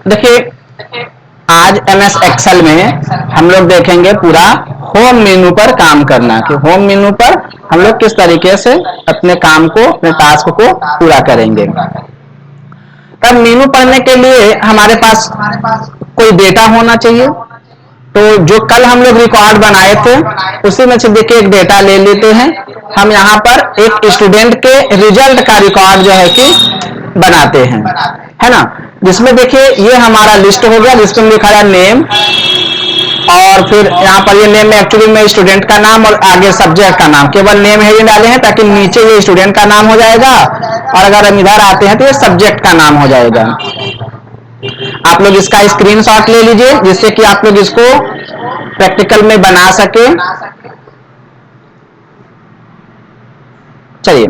देखिए, आज MS Excel में हम लोग देखेंगे पूरा होम मेनू पर काम करना, कि होम मेनू पर हम लोग किस तरीके से अपने काम को, अपने टास्क को पूरा करेंगे। तब मेनू पढ़ने के लिए हमारे पास कोई डेटा होना चाहिए। तो जो कल हम लोग रिकॉर्ड बनाए थे उसी में से देखिए एक डेटा ले लेते हैं। हम यहाँ पर एक स्टूडेंट के रिजल्ट का रिकॉर्ड जो है कि बनाते हैं, है ना। जिसमें देखिए ये हमारा लिस्ट हो गया, जिसमें लिखा है नेम, और फिर यहाँ पर ये नेम में एक्चुअली में स्टूडेंट का नाम और आगे सब्जेक्ट का नाम, केवल नेम है ये डाले हैं ताकि नीचे ये स्टूडेंट का नाम हो जाएगा, और अगर हम इधर आते हैं तो ये सब्जेक्ट का नाम हो जाएगा। आप लोग इसका स्क्रीनशॉट ले लीजिए जिससे कि आप लोग इसको प्रैक्टिकल में बना सके। चलिए,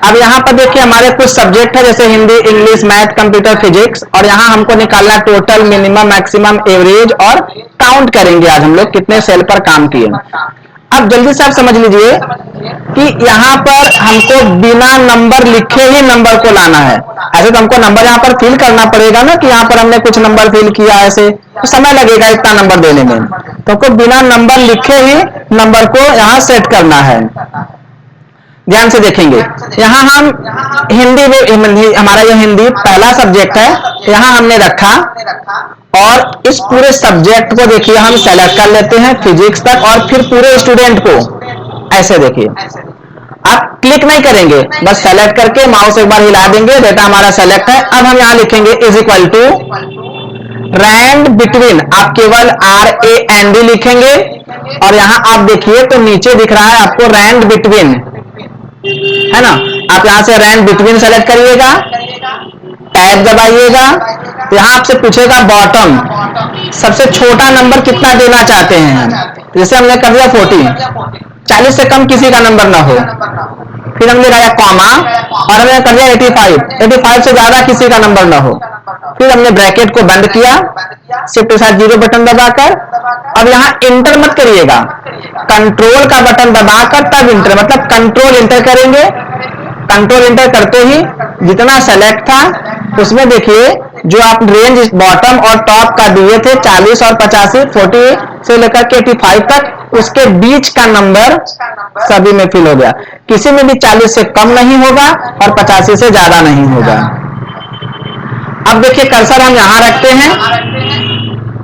अब यहाँ पर देखिए हमारे कुछ सब्जेक्ट है, जैसे Hindi, English, math, computer, physics, और यहाँ हमको निकालना टोटल, मिनिमम, मैक्सिमम, एवरेज, और काउंट करेंगे आज हम लोग कितने सेल पर काम किए। अब जल्दी से आप समझ लीजिए कि यहाँ पर हमको बिना नंबर लिखे ही नंबर को लाना है। ऐसे तो हमको नंबर यहाँ पर फिल करना पड़ेगा ना, कि यहाँ पर हमने कुछ नंबर फिल किया, ऐसे तो समय लगेगा इतना नंबर देने में। तो हमको बिना नंबर लिखे ही नंबर को यहाँ सेट करना है। ध्यान से देखेंगे, यहाँ हम हिंदी में, हमारा ये हिंदी पहला सब्जेक्ट है, यहाँ हमने रखा, और इस पूरे सब्जेक्ट को देखिए हम सेलेक्ट कर लेते हैं फिजिक्स तक, और फिर पूरे स्टूडेंट को ऐसे देखिए। आप क्लिक नहीं करेंगे, बस सेलेक्ट करके माउस एक बार हिला देंगे, डेटा हमारा सेलेक्ट है। अब हम यहाँ लिखेंगे is equal to rand between, आप केवल RAND लिखेंगे, और यहाँ आप देखिए तो नीचे दिख रहा है आपको रैंड बिटवीन, है ना। आप यहां से रैंड बिटवीन सेलेक्ट करिएगा, टैब दबाइएगा, यहां आपसे पूछेगा बॉटम, सबसे छोटा नंबर कितना देना चाहते हैं। जैसे हमने कर दिया 40, 40 से कम किसी का नंबर ना हो। फिर हमने लगाया कॉमा, और हमने कर दिया 85, 85 से ज्यादा किसी का नंबर ना हो। फिर हमने ब्रैकेट को बंद किया, शिफ्ट के साथ 0 बटन दबाकर। अब यहाँ इंटर मत करिएगा, कंट्रोल का बटन दबाकर तब इंटर, मतलब कंट्रोल इंटर करेंगे। कंट्रोल इंटर करते ही जितना सेलेक्ट था उसमें देखिए जो आप रेंज बॉटम और टॉप का दिए थे 40 और 85, 40 से लेकर के 85 तक, उसके बीच का नंबर सभी में फिल हो गया। किसी में भी 40 से कम नहीं होगा और 85 से ज्यादा नहीं होगा। अब देखिए कर्सर हम यहां रखते हैं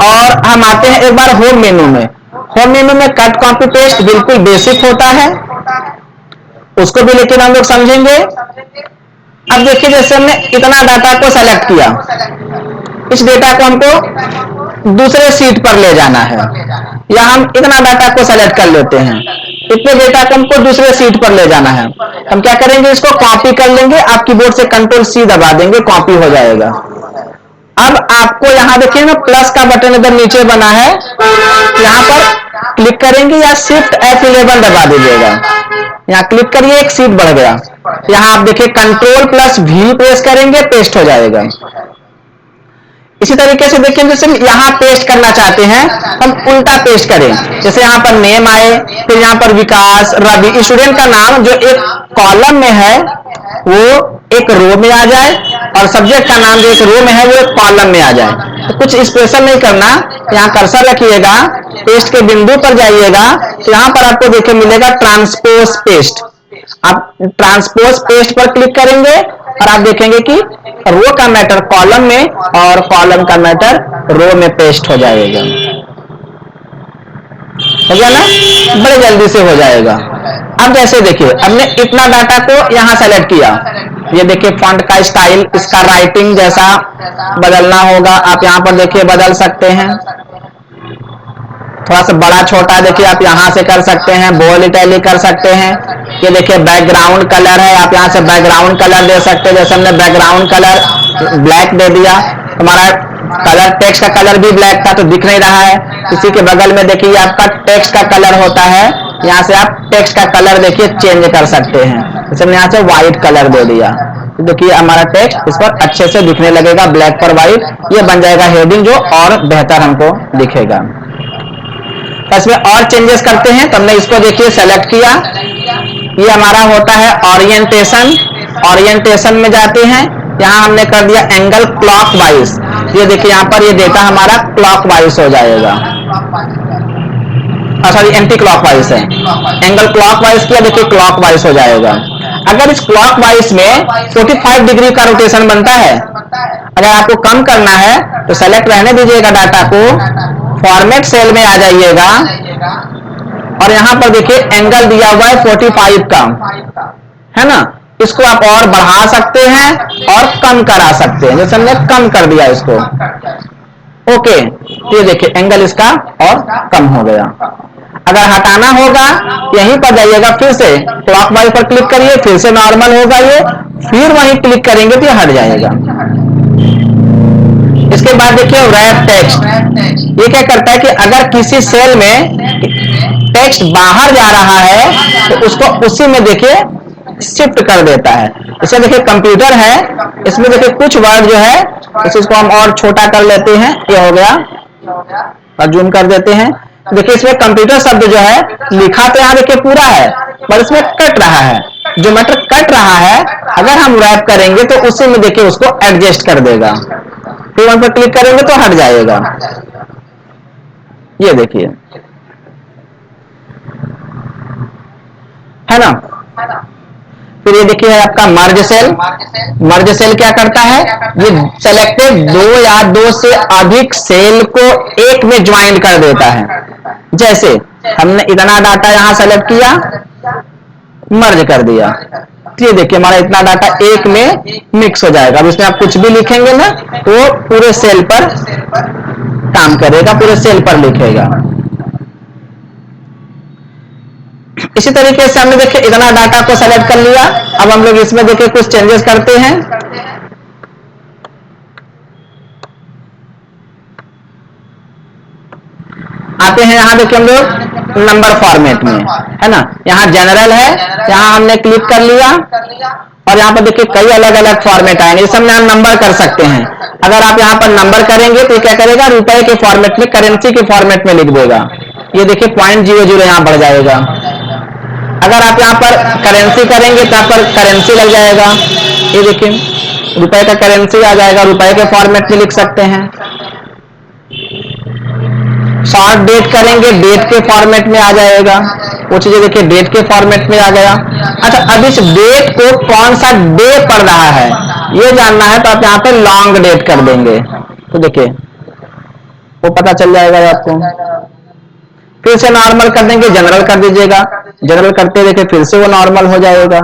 और हम आते हैं एक बार होम मेनू में। होम मेनू में कट कॉपी पेस्ट बिल्कुल बेसिक होता है, उसको भी लेकिन हम लोग समझेंगे। अब देखिए जैसे हमने इतना डाटा को सेलेक्ट किया, इस डेटा को हमको दूसरे सीट पर ले जाना है, या हम इतना डाटा को सेलेक्ट कर लेते हैं, इतने डेटा को हमको दूसरे सीट पर ले जाना है। हम क्या करेंगे, इसको कॉपी कर लेंगे, आप कीबोर्ड से Ctrl+C दबा देंगे, कॉपी हो जाएगा। अब आपको यहां देखिए ना प्लस का बटन इधर नीचे बना है, यहां पर क्लिक करेंगे या शिफ्ट F11 दबा दीजिएगा। यहाँ क्लिक करिए, एक सीट बढ़ गया। यहाँ आप देखिए Ctrl+V प्रेस करेंगे, पेस्ट हो जाएगा। इसी तरीके से देखिए जैसे यहाँ पेस्ट करना चाहते हैं, हम उल्टा पेस्ट करें। जैसे यहाँ पर नेम आए, फिर यहाँ पर विकास, रवि, स्टूडेंट का नाम जो एक कॉलम में है वो एक रो में आ जाए, और सब्जेक्ट का नाम जो एक रो में है वो एक कॉलम में आ जाए। तो कुछ स्पेशल नहीं करना, यहाँ कर्सर रखिएगा, पेस्ट के बिंदु पर जाइएगा, तो यहाँ पर आपको देखिए मिलेगा ट्रांसपोज पेस्ट। आप ट्रांसपोज पेस्ट पर क्लिक करेंगे और आप देखेंगे कि रो का मैटर कॉलम में और कॉलम का मैटर रो में पेस्ट हो जाएगा। हो गया ना, बड़े जल्दी से हो जाएगा। अब जैसे देखिए हमने इतना डाटा को यहाँ सेलेक्ट किया, ये देखिए फॉन्ट का स्टाइल, इसका राइटिंग जैसा बदलना होगा, आप यहाँ पर देखिए बदल सकते हैं। थोड़ा सा बड़ा छोटा देखिए आप यहाँ से कर सकते हैं, बोल्ड इटैलिक कर सकते हैं। ये देखिए बैकग्राउंड कलर है, आप यहाँ से बैकग्राउंड कलर दे सकते हैं। जैसे हमने बैकग्राउंड कलर ब्लैक दे दिया, हमारा कलर टेक्स्ट का कलर भी ब्लैक था तो दिख नहीं रहा है। इसी के बगल में देखिए आपका टेक्स्ट का कलर होता है, यहाँ से आप टेक्स्ट का कलर देखिए चेंज कर सकते हैं। जैसे हमने यहाँ से व्हाइट कलर दे दिया, तो देखिए हमारा टेक्स्ट इस पर अच्छे से दिखने लगेगा, ब्लैक पर व्हाइट, ये बन जाएगा हेडिंग जो और बेहतर हमको दिखेगा। इसमें और चेंजेस करते हैं, तो हमने इसको देखिए सेलेक्ट किया, ये हमारा होता है ओरिएंटेशन। ओरिएंटेशन में जाते हैं, यहाँ हमने कर दिया एंगल क्लॉकवाइज। ये देखिए यहाँ पर ये डेटा हमारा क्लॉकवाइज हो जाएगा, सॉरी एंटी क्लॉकवाइज है, एंगल क्लॉकवाइज किया, देखिए क्लॉकवाइज हो जाएगा। अगर इस क्लॉकवाइज में 45 डिग्री का रोटेशन बनता है, अगर आपको कम करना है तो सेलेक्ट रहने दीजिएगा डाटा को, फॉर्मेट सेल में आ जाइएगा और यहां पर देखिए एंगल दिया हुआ है 45 का, है ना। इसको आप और बढ़ा सकते हैं और कम करा सकते हैं, जैसे हमने कम कर दिया इसको, ओके। ये देखिए एंगल इसका और कम हो गया। अगर हटाना होगा यहीं पर जाइएगा, फिर से क्लॉकवाइज पर क्लिक करिए, फिर से नॉर्मल होगा ये, फिर वहीं क्लिक करेंगे तो ये हट जाएगा। इसके बाद देखिए रैप टेक्स्ट, ये क्या करता है कि अगर किसी सेल में टेक्स्ट बाहर जा रहा है तो उसको उसी में देखिए शिफ्ट कर देता है। इसे देखिए कंप्यूटर है, इसमें देखिए कुछ वर्ड जो है इसको हम और छोटा कर लेते हैं, ये हो गया, और जूम कर देते हैं। देखिए इसमें कंप्यूटर शब्द जो है लिखा तो यहाँ देखिए पूरा है, पर इसमें कट रहा है, जो मैटर कट रहा है अगर हम रैप करेंगे तो उसी में देखिए उसको एडजस्ट कर देगा, फिर वहां पर क्लिक करेंगे तो हट जाएगा। ये देखिए, है ना। फिर ये देखिए आपका मर्ज सेल, मर्ज सेल क्या करता है, ये सेलेक्टेड दो या दो से अधिक सेल को एक में ज्वाइन कर देता है। जैसे हमने इतना डाटा यहां सेलेक्ट किया, मर्ज कर दिया, ये देखिए हमारा इतना डाटा एक में मिक्स हो जाएगा। अब इसमें आप कुछ भी लिखेंगे ना तो पूरे सेल पर काम करेगा, पूरे सेल पर लिखेगा। इसी तरीके से हमने देखिए इतना डाटा को सेलेक्ट कर लिया। अब हम लोग इसमें देखिए कुछ चेंजेस करते हैं। आते हैं यहां देखिए हम लोग नंबर फॉर्मेट में, है ना। यहाँ जनरल है, यहाँ हमने क्लिक कर लिया और यहाँ पर देखिए कई अलग अलग फॉर्मेट आएंगे, इस में हम नंबर कर सकते हैं। अगर आप यहाँ पर नंबर करेंगे तो क्या करेगा, रुपए के फॉर्मेट में, करेंसी के फॉर्मेट में लिख देगा। ये देखिए 0.00 यहाँ बढ़ जाएगा। अगर आप यहाँ पर करेंसी करेंगे तो यहाँ पर करेंसी लग जाएगा, ये देखिए रुपए का करेंसी आ जाएगा, रुपए के फॉर्मेट में लिख सकते हैं। शॉर्ट डेट करेंगे, डेट के फॉर्मेट में आ जाएगा, वो चीजें देखिए डेट के फॉर्मेट में आ गया। अच्छा, अब इस डेट को कौन सा डे पड़ रहा है ये जानना है तो आप यहाँ पे लॉन्ग डेट कर देंगे, तो देखिए वो पता चल जाएगा आपको। फिर से नॉर्मल कर देंगे, जनरल कर दीजिएगा, जनरल करते देखिए फिर से वो नॉर्मल हो जाएगा।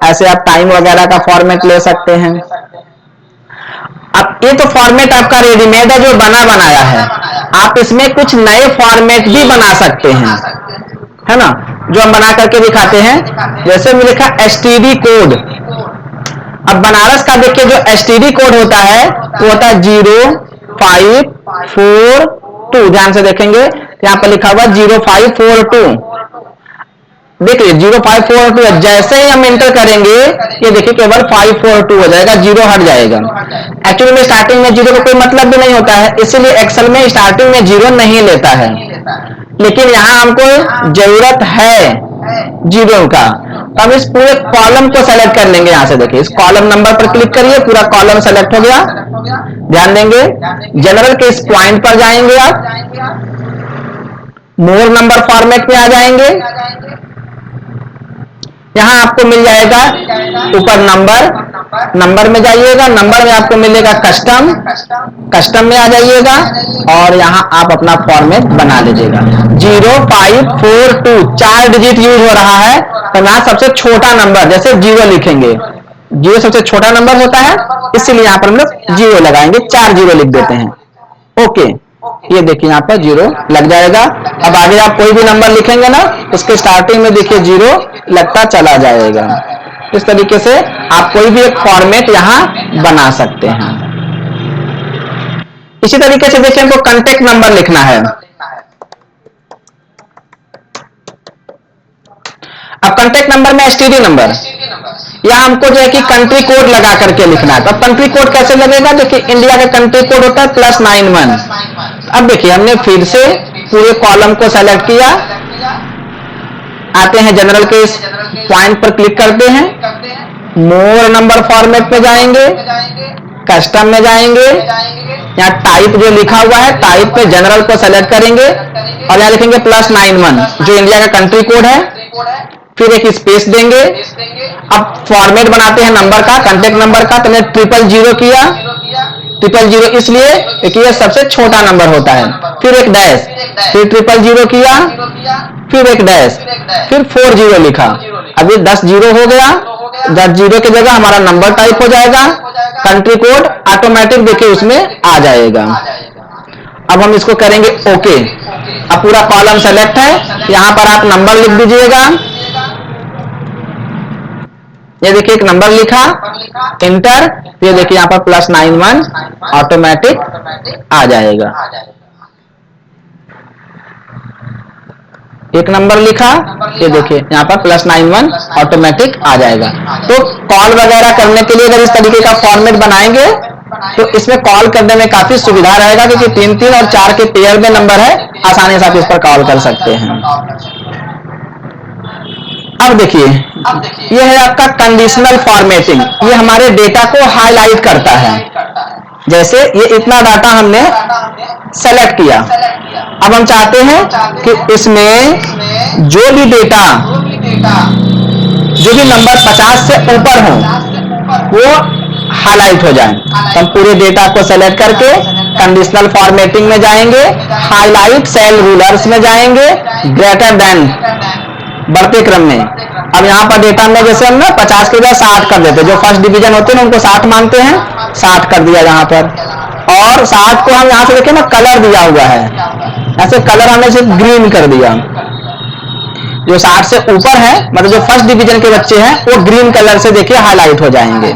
ऐसे आप टाइम वगैरह का फॉर्मेट ले सकते हैं। अब ये तो फॉर्मेट आपका रेडीमेड है जो बना बनाया है, आप इसमें कुछ नए फॉर्मेट भी बना सकते हैं, है ना, जो हम बना करके दिखाते हैं। जैसे मैं लिखा एसटीडी कोड, अब बनारस का देखिए जो एसटीडी कोड होता है वो होता है 0542, ध्यान से देखेंगे यहाँ पर लिखा हुआ 0542, देखिए 0542, जैसे ही हम एंटर करेंगे ये देखिए केवल 542 हो जाएगा, जीरो हट जाएगा। एक्चुअली में स्टार्टिंग में जीरो का कोई मतलब भी नहीं होता है, इसलिए एक्सेल में स्टार्टिंग में जीरो नहीं लेता है, लेकिन यहां हमको जरूरत है जीरो का। तो हम इस पूरे कॉलम को सेलेक्ट कर लेंगे। यहां से देखिए इस कॉलम नंबर पर क्लिक करिए, पूरा कॉलम सेलेक्ट हो गया। ध्यान देंगे जनरल के इस पॉइंट पर जाएंगे, आप मोर नंबर फॉर्मेट में आ जाएंगे। यहां आपको मिल जाएगा ऊपर नंबर, नंबर में जाइएगा, नंबर में आपको मिलेगा कस्टम, कस्टम में आ जाइएगा और यहां आप अपना फॉर्मेट बना लीजिएगा। 0542 4 डिजिट यूज हो रहा है, तो यहां सबसे छोटा नंबर जैसे जीरो लिखेंगे, जीरो सबसे छोटा नंबर होता है, इसीलिए यहां पर हम लोग जीरो लगाएंगे, 4 जीरो लिख देते हैं। ओके, ये देखिए यहाँ पर जीरो लग जाएगा। अब आगे आप कोई भी नंबर लिखेंगे ना, उसके स्टार्टिंग में देखिए जीरो लगता चला जाएगा। इस तरीके से आप कोई भी एक फॉर्मेट यहाँ बना सकते हैं। इसी तरीके से देखिए हमको कॉन्टेक्ट नंबर लिखना है। अब कॉन्टेक्ट नंबर में एसटीडी नंबर, या हमको जो है कि कंट्री कोड लगा करके लिखना है। तो कंट्री कोड कैसे लगेगा, देखिए इंडिया का कंट्री कोड होता है +91। अब देखिए हमने फिर से पूरे कॉलम को सेलेक्ट किया, आते हैं जनरल के इस पॉइंट पर क्लिक करते हैं, मोर नंबर फॉर्मेट में जाएंगे, कस्टम में जाएंगे, यहाँ टाइप जो लिखा हुआ है, टाइप पे जनरल को सेलेक्ट करेंगे और यहाँ लिखेंगे +91 जो इंडिया का कंट्री कोड है, फिर एक स्पेस देंगे। अब फॉर्मेट बनाते हैं नंबर का, कांटेक्ट नंबर का, तो मैंने 000 किया, 000 इसलिए कि ये सबसे छोटा नंबर होता है, फिर एक डैश, फिर 000 किया, फिर एक डैश, फिर 40 लिखा। अब ये 10 जीरो हो गया, 10 जीरो की जगह हमारा नंबर टाइप हो जाएगा, कंट्री कोड ऑटोमेटिक देखिए उसमें आ जाएगा। अब हम इसको करेंगे ओके। अब पूरा कॉलम सेलेक्ट है, यहां पर आप नंबर लिख दीजिएगा, ये देखिए एक नंबर लिखा, इंटर, ये देखिए यहाँ पर +91 ऑटोमेटिक आ जाएगा। एक नंबर लिखा, ये देखिए यहाँ पर +91 ऑटोमेटिक आ जाएगा। तो कॉल वगैरह करने के लिए अगर इस तरीके का फॉर्मेट बनाएंगे तो इसमें कॉल करने में काफी सुविधा रहेगा, क्योंकि 3 3 और 4 के पेयर में नंबर है, आसानी से आप इस पर कॉल कर सकते हैं। अब देखिए ये है आपका कंडीशनल फॉर्मेटिंग, ये हमारे डेटा को हाईलाइट करता है। जैसे ये इतना डाटा हमने सेलेक्ट किया, अब हम चाहते हैं कि इसमें जो भी डेटा, जो भी नंबर 50 से ऊपर हो वो हाईलाइट हो जाए। तो हम पूरे डेटा को सेलेक्ट करके कंडीशनल फॉर्मेटिंग में जाएंगे, हाईलाइट सेल रूलर्स में जाएंगे, ग्रेटर देन बढ़ते क्रम में। अब यहाँ पर डेटा में जैसे हम ना 50 के बजाय 60 कर देते, जो फर्स्ट डिवीजन होते हैं उनको 60 मानते हैं, 60 कर दिया यहाँ पर। और 60 को हम यहाँ से देखें ना कलर दिया हुआ है, ऐसे कलर हमने सिर्फ ग्रीन कर दिया। जो 60 से ऊपर है, मतलब जो फर्स्ट डिवीजन के बच्चे हैं, वो ग्रीन कलर से देखिए हाईलाइट हो जाएंगे,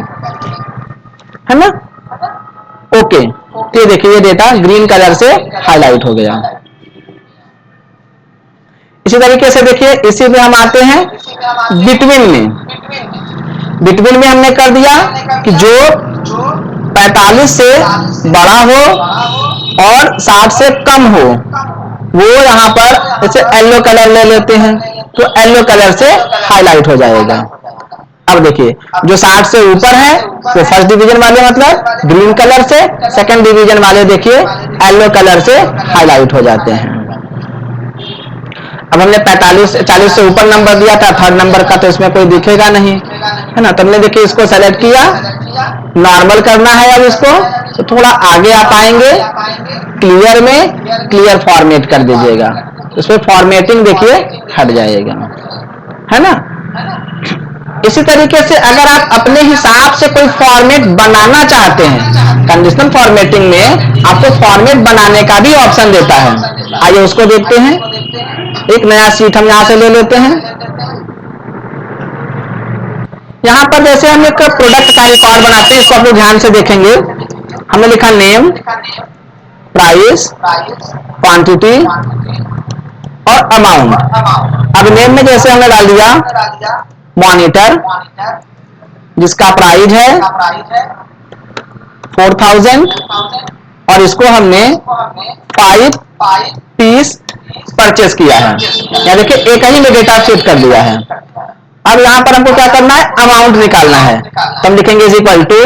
है ना। ओके, तो देखिए ये डेटा ग्रीन कलर से हाईलाइट हो गया। इसी तरीके से देखिए इसी में हम आते हैं बिटवीन में। बिटवीन में हमने कर दिया कि जो 45 से बड़ा हो और 60 से कम हो वो यहाँ पर जैसे येलो कलर ले लेते हैं, तो येलो कलर से हाईलाइट हो जाएगा। अब देखिए जो 60 से ऊपर है वो फर्स्ट डिवीजन वाले मतलब ग्रीन कलर से, सेकंड डिवीजन वाले देखिए येलो कलर से हाईलाइट हो जाते हैं। अब हमने 40 से ऊपर नंबर दिया था, थर्ड नंबर का, तो इसमें कोई दिखेगा नहीं, है ना। तो हमने देखिए इसको सेलेक्ट किया, नॉर्मल करना है। अब इसको तो थोड़ा आगे आप आएंगे, क्लियर में क्लियर फॉर्मेट कर दीजिएगा, इसमें फॉर्मेटिंग देखिए हट जाएगा, है ना। इसी तरीके से अगर आप अपने हिसाब से कोई फॉर्मेट बनाना चाहते हैं, कंडीशनल फॉर्मेटिंग में आपको फॉर्मेट बनाने का भी ऑप्शन देता है। आइए उसको देखते हैं। एक नया शीट हम यहां से ले लेते हैं। यहां पर जैसे हम एक प्रोडक्ट का रिकॉर्ड बनाते हैं, इसको आप लोग ध्यान से देखेंगे। हमने लिखा नेम, प्राइस, क्वांटिटी और अमाउंट। अब नेम में जैसे हमने डाल दिया मॉनिटर, जिसका प्राइस है 4000 और इसको हमने 5 पीस परचेस किया है। या देखिए एक ही में डेटा सेट कर दिया है। अब यहां पर हमको क्या करना है, अमाउंट निकालना है, तो हम लिखेंगे इज इक्वल टू,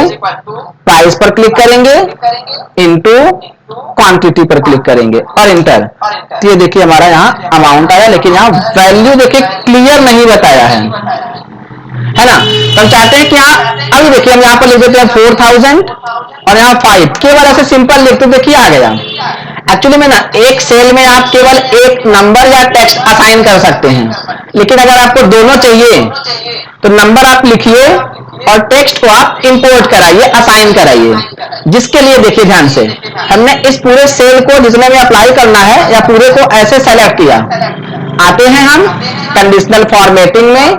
प्राइस पर क्लिक करेंगे, इनटू क्वांटिटी पर क्लिक करेंगे और इंटर। तो ये देखिए हमारा यहाँ अमाउंट आया, लेकिन यहाँ वैल्यू देखिए क्लियर नहीं बताया है ना। तो हम चाहते हैं कि यहाँ अभी देखिए हम यहाँ पर लिख देते हैं 4000 और यहाँ 5, केवल ऐसे सिंपल लिखते देखिए आ गया। एक्चुअली में ना एक सेल में आप केवल एक नंबर या टेक्स्ट असाइन कर सकते हैं, लेकिन अगर आपको दोनों चाहिए तो नंबर आप लिखिए और टेक्स्ट को आप इंपोर्ट कराइए, असाइन कराइए। जिसके लिए देखिए ध्यान से हमने इस पूरे सेल को जिसमें भी अप्लाई करना है या पूरे को ऐसे सेलेक्ट किया। आते हैं हम कंडीशनल फॉर्मेटिंग में,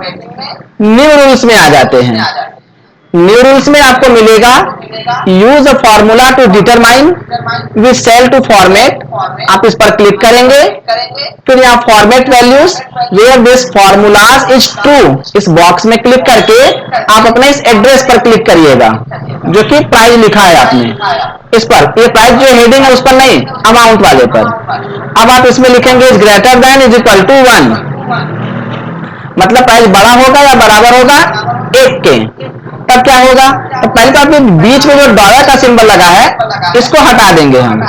न्यू रूल्स में आ जाते हैं। न्यू रूल्स में आपको मिलेगा use a formula to determine which cell to format. आप इस पर क्लिक करेंगे, फिर यहाँ format values where this formulas is true, इस बॉक्स में क्लिक करके आप अपने इस एड्रेस पर क्लिक करिएगा जो कि प्राइस लिखा है आपने इस पर। ये प्राइस जो हेडिंग है उस पर नहीं, अमाउंट वाले पर। अब आप इसमें लिखेंगे is greater than is equal to 1, मतलब प्राइस बड़ा होगा या बराबर होगा 1 के। तब क्या होगा, तो पहले तो आपके बीच में जो डॉलर का सिंबल लगा है इसको हटा देंगे हम,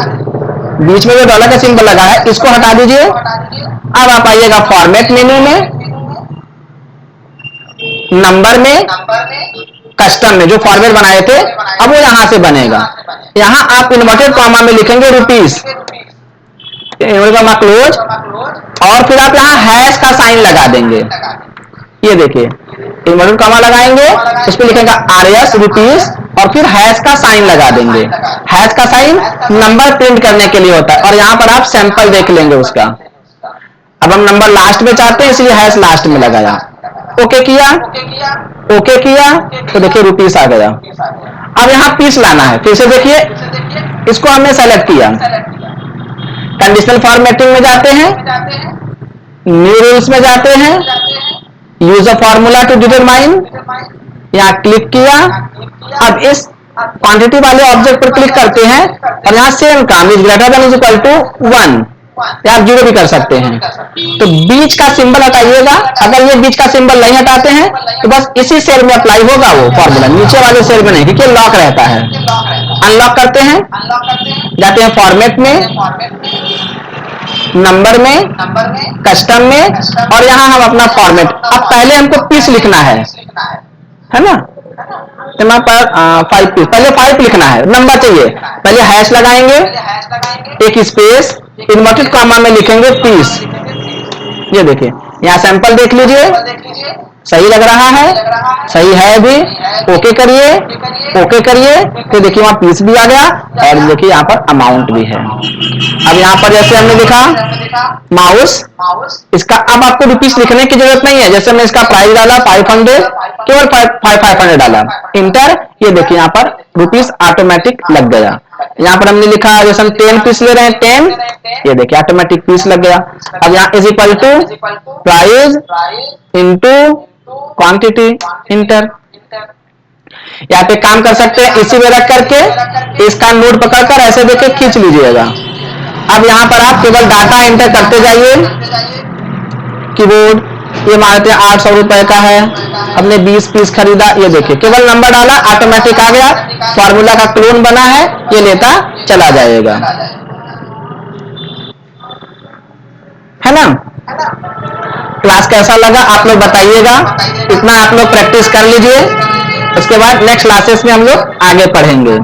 बीच में जो डॉलर का सिंबल लगा है इसको हटा दीजिए। अब आप आइएगा फॉर्मेट मेन्यू में, नंबर में, कस्टम में जो फॉर्मेट बनाए थे अब वो यहां से बनेगा। यहां आप इन्वर्टेड कॉमा में लिखेंगे रुपीस, क्लोज, और फिर आप यहां हैश का साइन लगा देंगे। ये देखिए इन्वर्टेड कॉमा लगाएंगे, उस पर लिखेगा RS रुपीस और फिर हैश का साइन लगा देंगे। हैश का साइन नंबर प्रिंट करने के लिए होता है और यहां पर आप सैंपल देख लेंगे उसका। अब हम नंबर लास्ट में चाहते हैं इसलिए हैश लास्ट में लगाया। ओके किया, ओके किया तो देखिए रुपीस आ गया। अब यहां पीस लाना है, फिर से देखिए इसको हमने सेलेक्ट किया, कंडीशनल फॉर्मेटिंग में जाते हैं, न्यू रूल्स में जाते हैं, use a formula to determine, यहां क्लिक किया। अब इस क्वांटिटी वाले ऑब्जेक्ट पर क्लिक करते हैं और यहां सेम काम is greater than is equal to 1 या आप 0 भी कर सकते हैं। तो बीच का सिंबल हटाइएगा, अगर ये बीच का सिंबल नहीं हटाते हैं तो बस इसी सेल में अप्लाई होगा वो फॉर्मूला, नीचे वाले सेल में नहीं, क्योंकि लॉक रहता है। अनलॉक करते हैं, जाते हैं फॉर्मेट में, नंबर में, कस्टम में और यहां हम अपना फॉर्मेट, अब पहले हमको पीस लिखना है ना, यहाँ पर 5 पीस, पहले 5 लिखना है, नंबर चाहिए, पहले हैश लगाएंगे, एक स्पेस, इन्वर्टेड कॉमा में लिखेंगे पीस। ये देखिए यहाँ सैंपल देख लीजिए, सही लग रहा है, सही है भी, ओके करिए, ओके करिए, तो देखिए वहां पीस भी आ गया और देखिए यहाँ पर अमाउंट भी है। अब यहाँ पर जैसे हमने लिखा माउस, इसका अब आपको रुपीस लिखने की जरूरत नहीं है, जैसे मैं इसका प्राइस डाला 500, केवल 500 डाला, इंटर, ये देखिए यहाँ पर रुपीस ऑटोमेटिक लग गया। यहाँ पर हमने लिखा जैसे हम 10 पीस ले रहे हैं 10, ये देखिए ऑटोमेटिक पीस लग गया। अब यहाँ is equal to price into quantity, enter. यहाँ पे काम कर सकते हैं इसी में रख करके इसका नोट पकड़कर ऐसे देखे खींच लीजिएगा। अब यहाँ पर आप केवल डाटा एंटर करते जाइए, कीबोर्ड, ये मानते हैं 800 रुपए का है, हमने 20 पीस खरीदा, ये देखिए केवल नंबर डाला ऑटोमेटिक आ गया, फॉर्मूला का क्लोन बना है, ये लेता चला जाएगा, है ना। क्लास कैसा लगा आप लोग बताइएगा, इतना आप लोग प्रैक्टिस कर लीजिए, उसके बाद नेक्स्ट क्लासेस में हम लोग आगे पढ़ेंगे।